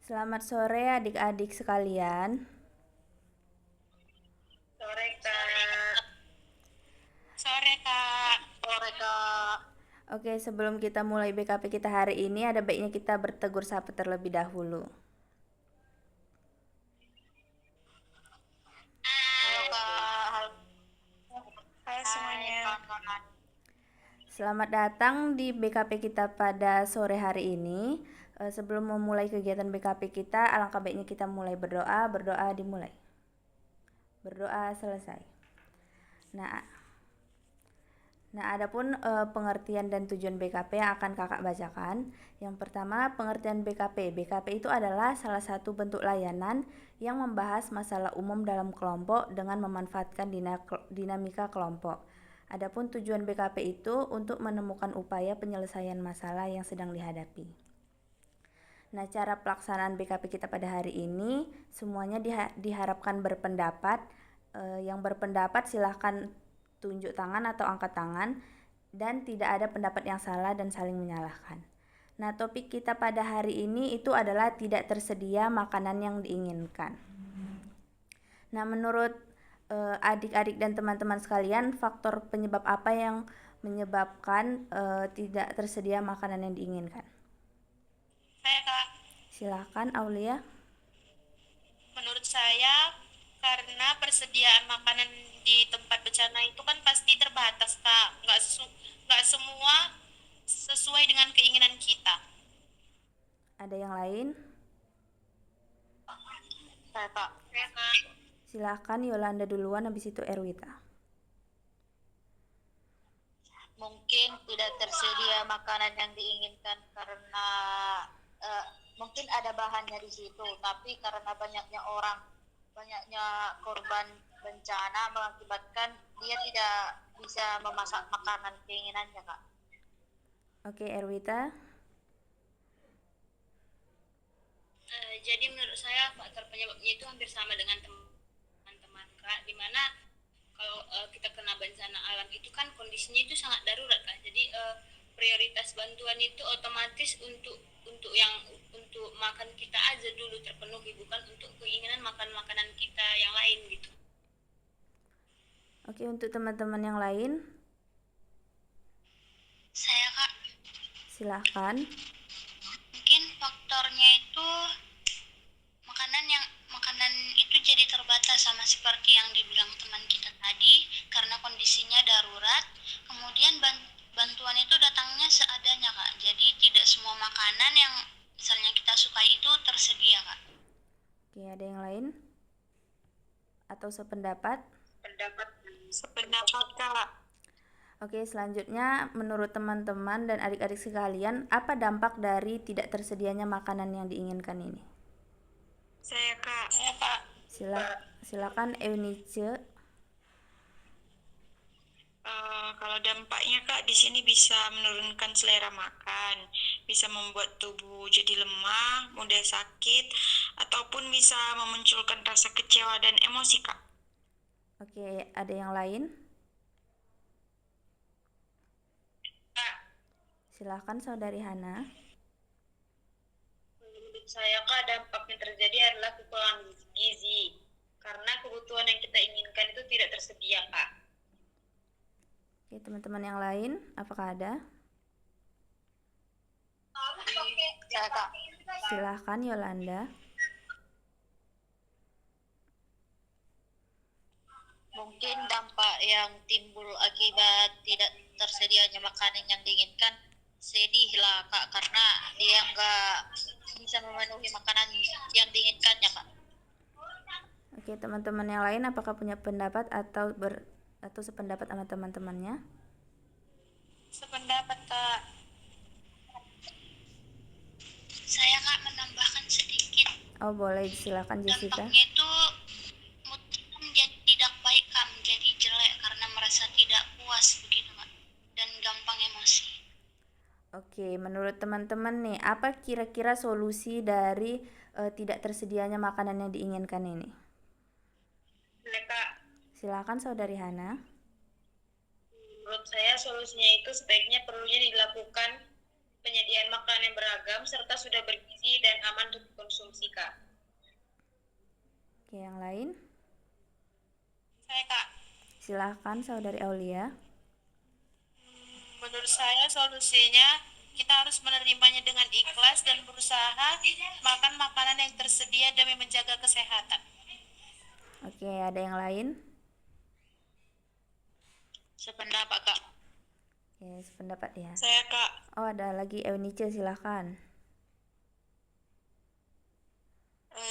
Selamat sore adik-adik sekalian. Sore Kak. Sore Kak. Sore Kak. Oke, sebelum kita mulai BKP kita hari ini, ada baiknya kita bertegur sapa terlebih dahulu. Halo Kak. Halo. Halo semuanya. Kawan-kawan. Selamat datang di BKP kita pada sore hari ini. Sebelum memulai kegiatan BKP kita, alangkah baiknya kita mulai berdoa. Berdoa dimulai. Berdoa selesai. Nah, adapun pengertian dan tujuan BKP yang akan kakak bacakan. Yang pertama, pengertian BKP. BKP itu adalah salah satu bentuk layanan yang membahas masalah umum dalam kelompok dengan memanfaatkan dinamika kelompok. Adapun tujuan BKP itu untuk menemukan upaya penyelesaian masalah yang sedang dihadapi. Nah, cara pelaksanaan BKP kita pada hari ini, semuanya diharapkan berpendapat. Yang berpendapat silahkan tunjuk tangan atau angkat tangan, dan tidak ada pendapat yang salah dan saling menyalahkan. Nah, topik kita pada hari ini itu adalah tidak tersedia makanan yang diinginkan. Nah, menurut adik-adik dan teman-teman sekalian, faktor penyebab apa yang menyebabkan tidak tersedia makanan yang diinginkan? Saya Kak. Silakan Aulia. Menurut saya karena persediaan makanan di tempat bencana itu kan pasti terbatas Kak. Nggak semua sesuai dengan keinginan kita. Ada yang lain? Saya Kak. Silakan Yolanda duluan, habis itu Erwita. Mungkin tidak tersedia makanan yang diinginkan karena mungkin ada bahannya di situ, tapi karena banyaknya korban bencana mengakibatkan dia tidak bisa memasak makanan keinginannya Kak. Oke, Erwita. Jadi menurut saya faktor penyebabnya itu hampir sama dengan teman-teman Kak, dimana kalau kita kena bencana alam itu kan kondisinya itu sangat darurat Kak. Jadi prioritas bantuan itu otomatis untuk makan kita aja dulu terpenuhi, bukan untuk keinginan makan makanan kita yang lain gitu. Oke, untuk teman-teman yang lain, Saya Kak, silahkan. mungkin faktornya itu makanan itu jadi terbatas sama seperti yang dibilang teman kita tadi, karena kondisinya darurat. Kemudian bantuan itu datangnya seadanya Kak. Jadi tidak semua makanan yang misalnya kita sukai itu tersedia Kak. Oke, ada yang lain? Atau sependapat? Sependapat Kak. Oke, selanjutnya menurut teman-teman dan adik-adik sekalian, apa dampak dari tidak tersedianya makanan yang diinginkan ini? Saya Kak. Silakan Eunice. Kalau dampaknya Kak, di sini bisa menurunkan selera makan, bisa membuat tubuh jadi lemah, mudah sakit, ataupun bisa memunculkan rasa kecewa dan emosi Kak. Oke, ada yang lain? Silakan Saudari Hana. Menurut saya Kak, dampak yang terjadi adalah kekurangan gizi karena kebutuhan yang kita inginkan itu tidak tersedia Kak. Oke, teman-teman yang lain, apakah ada? Ya Kak. Silakan Yolanda. Mungkin dampak yang timbul akibat tidak tersedianya makanan yang diinginkan, sedih lah Kak, karena dia nggak bisa memenuhi makanan yang diinginkannya Kak. Oke, teman-teman yang lain apakah punya pendapat atau sependapat sama teman-temannya? Sependapat Kak. Saya Kak menambahkan sedikit. Oh, boleh, silakan Jessica. Dampaknya itu mood kita menjadi tidak baik Kak, menjadi jelek karena merasa tidak puas begitu Kak, dan gampang emosi. Oke, menurut teman-teman nih, apa kira-kira solusi dari tidak tersedianya makanan yang diinginkan ini? Kak, Silakan Saudari Hana. menurut saya solusinya itu sebaiknya perlunya dilakukan penyediaan makanan yang beragam serta sudah bergizi dan aman untuk dikonsumsi Oke, yang lain? Saya Kak, Silahkan Saudari Aulia. menurut saya solusinya kita harus menerimanya dengan ikhlas dan berusaha makan makanan yang tersedia demi menjaga kesehatan. Oke, ada yang lain? Sependapat Kak. Oke, sependapat ya. Saya Kak, Oh, ada lagi Eunice, silahkan.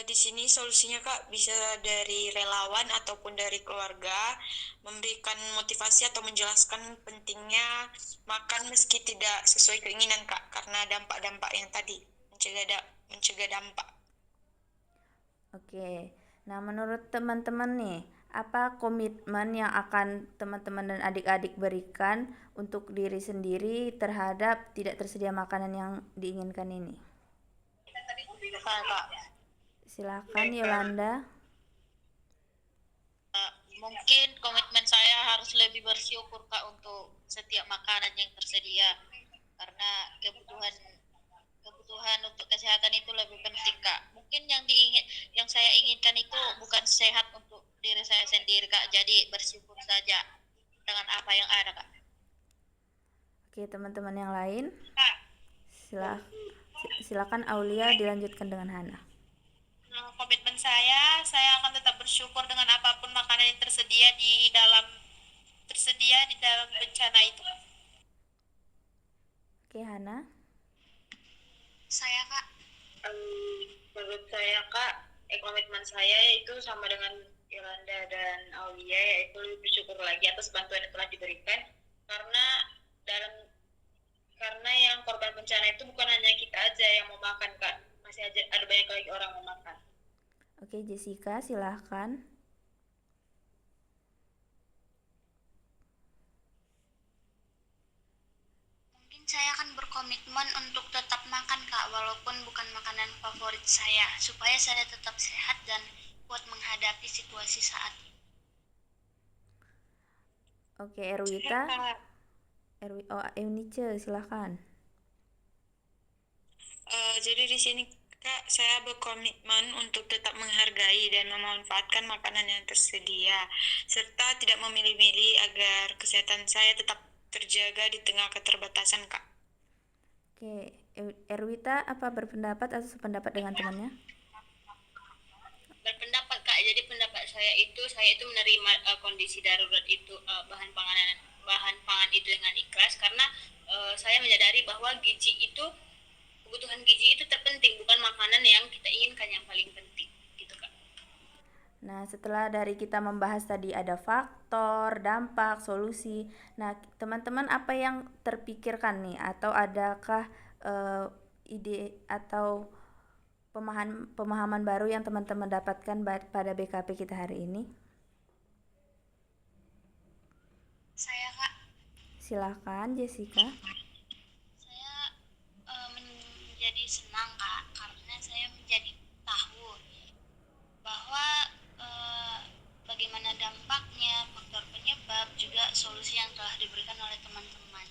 di sini solusinya Kak bisa dari relawan ataupun dari keluarga memberikan motivasi atau menjelaskan pentingnya makan meski tidak sesuai keinginan Kak karena dampak-dampak yang tadi mencegah dampak. Oke, nah menurut teman-teman nih, apa komitmen yang akan teman-teman dan adik-adik berikan untuk diri sendiri terhadap tidak tersedia makanan yang diinginkan ini? Saya Kak. Silakan Yolanda. Mungkin komitmen saya harus lebih bersyukur Kak untuk setiap makanan yang tersedia karena kebutuhan untuk kesehatan itu lebih penting Kak. Mungkin yang saya inginkan itu bukan sehat untuk diri saya sendiri Kak. Jadi bersyukur saja dengan apa yang ada Kak. Oke, teman-teman yang lain, Kak, silakan Aulia dilanjutkan dengan Hana. komitmen saya akan tetap bersyukur dengan apapun makanan yang tersedia di dalam bencana itu. Oke, Hana. Saya Kak, Menurut saya Kak, komitmen saya yaitu sama dengan Yolanda dan Aulia, yaitu lebih bersyukur lagi atas bantuan yang telah diberikan karena yang korban bencana itu bukan hanya kita aja yang mau makan Kak, masih ada banyak lagi orang mau makan. Oke, Jessica, silahkan. mungkin saya akan berkomitmen untuk tetap makan Kak, walaupun bukan makanan favorit saya, supaya saya tetap sehat dan kuat menghadapi situasi saat ini. Oke, Erwita. Eunice, silahkan. Jadi di sini Kak, saya berkomitmen untuk tetap menghargai dan memanfaatkan makanan yang tersedia, serta tidak memilih-milih agar kesehatan saya tetap terjaga di tengah keterbatasan Kak. Oke, Erwita apa berpendapat atau sependapat dengan temannya? Berpendapat Kak, jadi pendapat saya itu menerima kondisi darurat itu, bahan pangan itu dengan ikhlas karena saya menyadari bahwa kebutuhan gizi itu terpenting, bukan makanan yang kita inginkan yang paling penting gitu Kak. Nah, setelah dari kita membahas tadi ada faktor, dampak, solusi. Nah, teman-teman apa yang terpikirkan nih? Atau adakah ide atau pemahaman baru yang teman-teman dapatkan pada BKP kita hari ini? Saya Kak, Silakan Jessica. saya menjadi senang Kak karena saya menjadi tahu bahwa bagaimana dampaknya, faktor penyebab, juga solusi yang telah diberikan oleh teman-teman.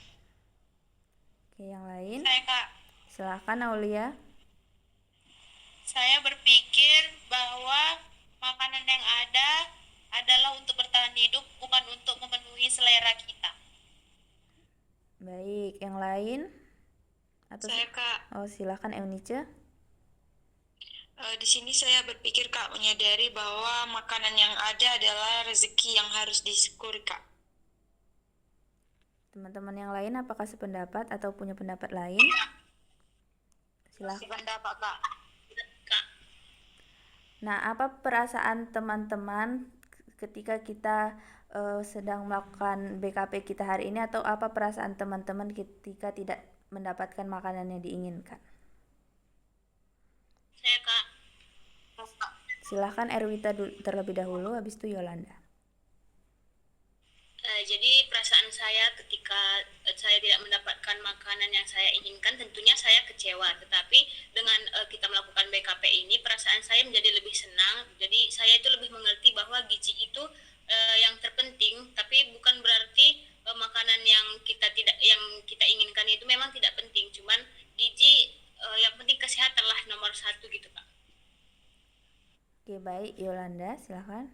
Oke, yang lain? Saya Kak, Silakan Aulia. saya berpikir bahwa makanan yang ada adalah untuk bertahan hidup, bukan untuk memenuhi selera kita. Baik, yang lain? Atau Saya Kak, silakan Eunice. di sini saya berpikir Kak menyadari bahwa makanan yang ada adalah rezeki yang harus disyukuri Kak. Teman-teman yang lain apakah sependapat atau punya pendapat lain? Silakan. Sependapat Kak. Nah, apa perasaan teman-teman ketika kita sedang melakukan BKP kita hari ini, atau apa perasaan teman-teman ketika tidak mendapatkan makanan yang diinginkan? Saya Kak, Silahkan Erwita terlebih dahulu, habis itu Yolanda. jadi perasaan saya ketika saya tidak mendapatkan makanan yang saya inginkan, tentunya saya kecewa. Tetapi dengan kita melakukan BKP ini, perasaan saya menjadi lebih senang. Jadi saya itu lebih mengerti bahwa gizi itu yang terpenting, tapi bukan berarti makanan yang kita inginkan itu memang tidak penting. Cuman gizi yang penting kesehatan lah nomor satu gitu Kak. Oke, baik. Yolanda, silakan.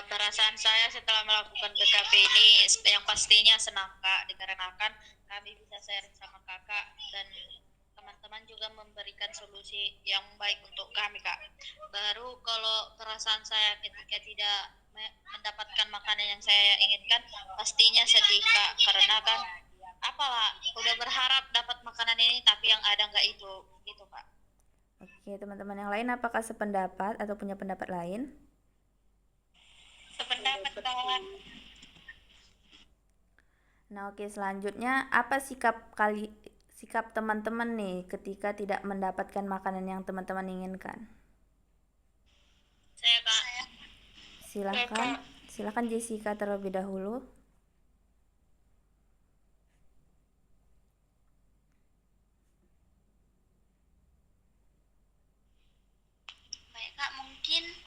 Perasaan saya setelah melakukan BKP ini yang pastinya senang Kak, dikarenakan kami bisa share sama Kakak dan teman-teman juga memberikan solusi yang baik untuk kami Kak. Baru kalau perasaan saya ketika tidak mendapatkan makanan yang saya inginkan, pastinya sedih Kak, karena kan apalah udah berharap dapat makanan ini tapi yang ada nggak itu gitu Kak. Oke, teman-teman yang lain apakah sependapat atau punya pendapat lain? Sependapat kawan. Nah, oke, selanjutnya apa sikap teman-teman nih ketika tidak mendapatkan makanan yang teman-teman inginkan? Saya Kak. Silakan Jessica terlebih dahulu. Baik Kak, mungkin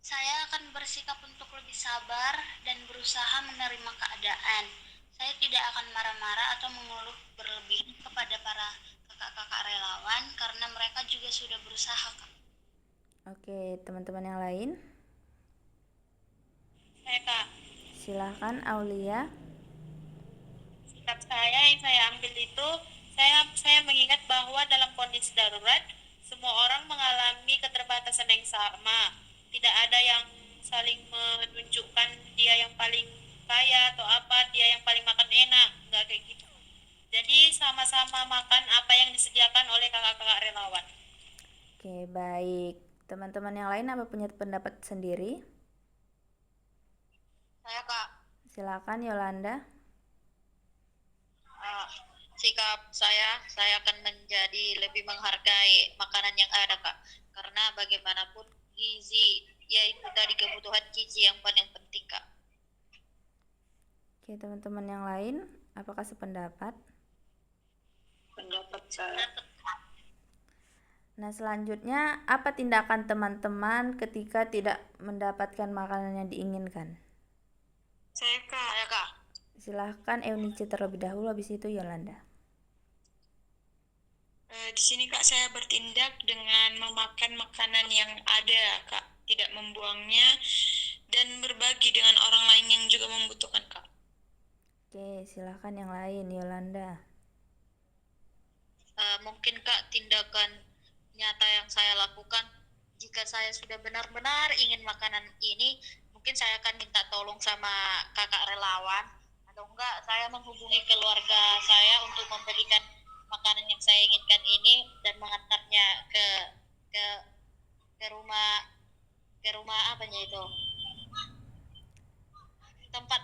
saya akan bersikap untuk lebih sabar dan berusaha menerima keadaan. Saya tidak akan marah-marah atau mengeluh berlebihan kepada para kakak-kakak relawan karena mereka juga sudah berusaha Kak. Oke, teman-teman yang lain. Saya Kak. Silakan Aulia. Sikap saya yang saya ambil itu, saya mengingat bahwa dalam kondisi darurat semua orang mengalami keterbatasan yang sama. Tidak ada yang saling menunjukkan dia yang paling kaya atau apa, dia yang paling makan enak, enggak kayak gitu. Jadi sama-sama makan apa yang disediakan oleh kakak-kakak relawan. Oke, baik. Teman-teman yang lain apa punya pendapat sendiri? Saya Kak, Silakan Yolanda. sikap saya akan menjadi lebih menghargai makanan yang ada Kak, karena bagaimanapun gizi yaitu dari kebutuhan gizi yang paling penting Kak. Oke, teman-teman yang lain apakah sependapat? Pendapat saya. Nah, selanjutnya apa tindakan teman-teman ketika tidak mendapatkan makanan yang diinginkan? Saya Kak. Silahkan Eunice terlebih dahulu, habis itu Yolanda. Di sini Kak saya bertindak dengan memakan makanan yang ada Kak, tidak membuangnya dan berbagi dengan orang lain yang juga membutuhkan Kak. Oke, silahkan yang lain Yolanda. Mungkin Kak, tindakan nyata yang saya lakukan jika saya sudah benar-benar ingin makanan ini, mungkin saya akan minta tolong sama kakak relawan atau enggak saya menghubungi keluarga saya untuk memberikan makanan yang saya inginkan ini dan mengantarnya ke rumah apanya itu, tempat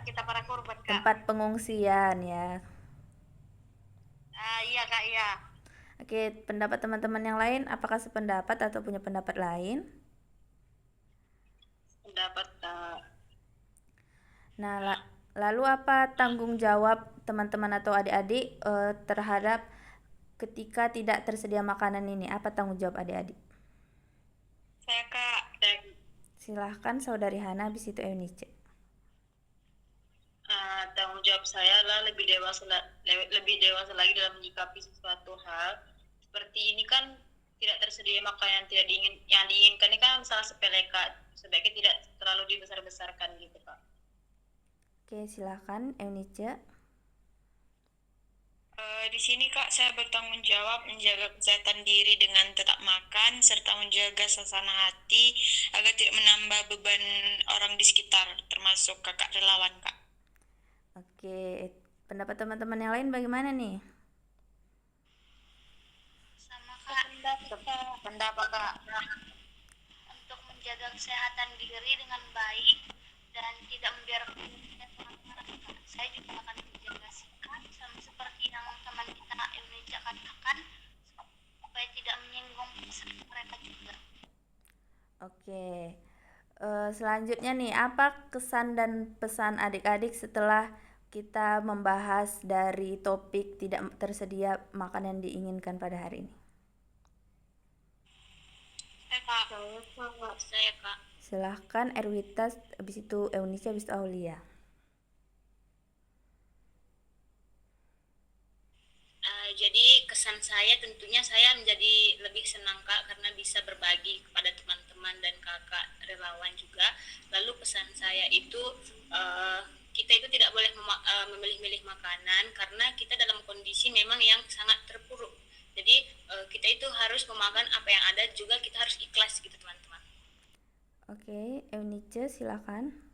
kita para korban Kak. Tempat pengungsian ya. Iya Kak, iya. Oke, pendapat teman-teman yang lain apakah sependapat atau punya pendapat lain? Pendapat Kak. Nah, lalu apa tanggung jawab teman-teman atau adik-adik terhadap ketika tidak tersedia makanan ini? Apa tanggung jawab adik-adik? Saya Kak. Silahkan Saudari Hana, habis itu Eunice. Tanggung jawab saya adalah lebih dewasa lagi dalam menyikapi sesuatu hal seperti ini kan, tidak tersedia makanan yang diinginkan ini kan masalah sepele Kak, sebaiknya tidak terlalu dibesar-besarkan gitu Kak. Oke, silahkan Eunice. Di sini Kak saya bertanggung jawab menjaga kesehatan diri dengan tetap makan serta menjaga suasana hati agar tidak menambah beban orang di sekitar termasuk kakak relawan Kak. Oke, pendapat teman-teman yang lain bagaimana nih? Sama Kak, Pendapat Kak. untuk menjaga kesehatan diri dengan baik dan tidak membiarkan marah-marah Kak. Saya juga akan menjaga sikap sama seperti yang teman kita Indonesia katakan supaya tidak menyinggung mereka juga. Oke, selanjutnya nih, apa kesan dan pesan adik-adik setelah kita membahas dari topik tidak tersedia makanan yang diinginkan pada hari ini? Saya Kak. Silahkan Erwita, habis itu Eunice, habis itu Aulia. Jadi kesan saya tentunya saya menjadi lebih senang Kak karena bisa berbagi kepada teman-teman dan kakak relawan juga. Lalu pesan saya itu kita itu tidak boleh memilih-milih makanan karena kita dalam kondisi memang yang sangat terpuruk. Jadi kita itu harus memakan apa yang ada, juga kita harus ikhlas gitu teman-teman. Oke, Eunice silakan.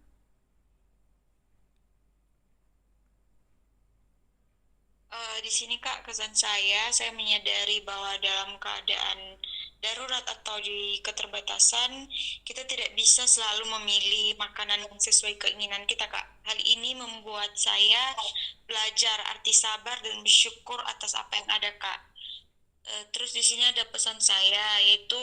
Di sini Kak, kesan saya menyadari bahwa dalam keadaan darurat atau di keterbatasan, kita tidak bisa selalu memilih makanan yang sesuai keinginan kita Kak. Hal ini membuat saya belajar arti sabar dan bersyukur atas apa yang ada Kak. Terus di sini ada pesan saya, yaitu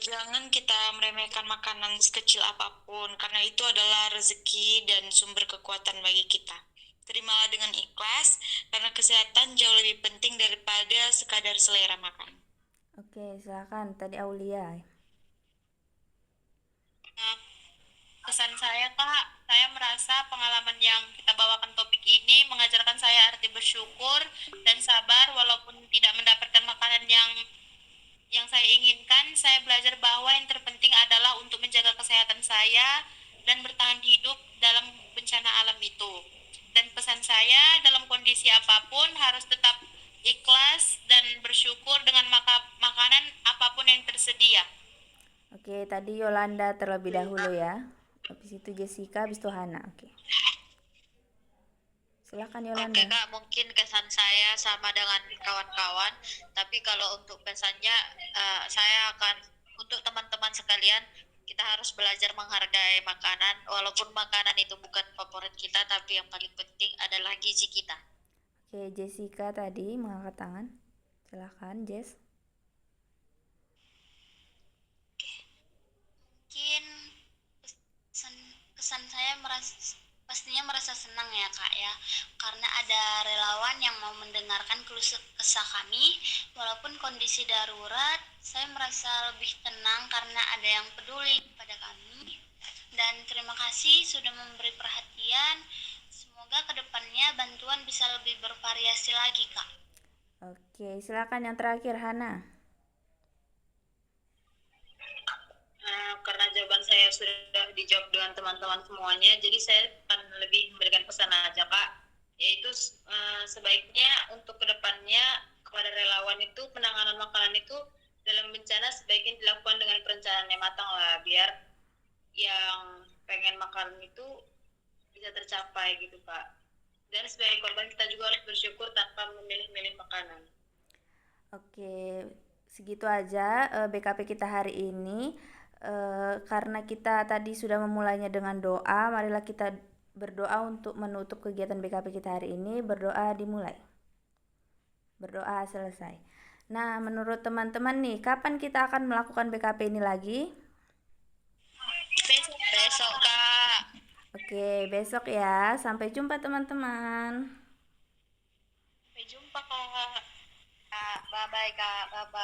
jangan kita meremehkan makanan sekecil apapun, karena itu adalah rezeki dan sumber kekuatan bagi kita. Terimalah dengan ikhlas, karena kesehatan jauh lebih penting daripada sekadar selera makan. Oke, silakan. Tadi Aulia. Kesan saya Kak, saya merasa pengalaman yang kita bawakan topik ini mengajarkan saya arti bersyukur dan sabar walaupun tidak mendapatkan makanan yang saya inginkan. Saya belajar bahwa yang terpenting adalah untuk menjaga kesehatan saya dan bertahan hidup dalam bencana alam itu. Dan pesan saya, dalam kondisi apapun harus tetap ikhlas dan bersyukur dengan makanan apapun yang tersedia. Oke, tadi Yolanda terlebih dahulu ya. Habis itu Jessica, habis itu Hana. Oke. Silakan Yolanda. Oke Kak, mungkin kesan saya sama dengan kawan-kawan, tapi kalau untuk pesannya saya akan, untuk teman-teman sekalian, kita harus belajar menghargai makanan, walaupun makanan itu bukan favorit kita, tapi yang paling penting adalah gizi kita. Oke, Jessica tadi mengangkat tangan. Silakan, Jess. Mungkin kesan saya pastinya merasa senang ya Kak ya, karena ada relawan yang mau mendengarkan keluh kesah kami. Walaupun kondisi darurat, saya merasa lebih tenang karena ada yang peduli pada kami. Dan terima kasih sudah memberi perhatian. Semoga kedepannya bantuan bisa lebih bervariasi lagi Kak. Oke, silakan yang terakhir Hana. Karena jawaban saya sudah dijawab dengan teman-teman semuanya, jadi saya akan lebih memberikan pesan aja Kak, yaitu sebaiknya untuk kedepannya kepada relawan itu, penanganan makanan itu dalam bencana sebaiknya dilakukan dengan perencanaan yang matang lah, biar yang pengen makan itu bisa tercapai gitu Kak. Dan sebagai korban kita juga harus bersyukur tanpa memilih-milih makanan. Oke, segitu aja BKP kita hari ini. Karena kita tadi sudah memulainya dengan doa, marilah kita berdoa untuk menutup kegiatan BKP kita hari ini. Berdoa dimulai, berdoa selesai. Nah, menurut teman-teman nih, kapan kita akan melakukan BKP ini lagi? Besok Kak. Oke, besok ya. Sampai jumpa teman-teman. Sampai jumpa Kak. Bye bye Kak, bye bye.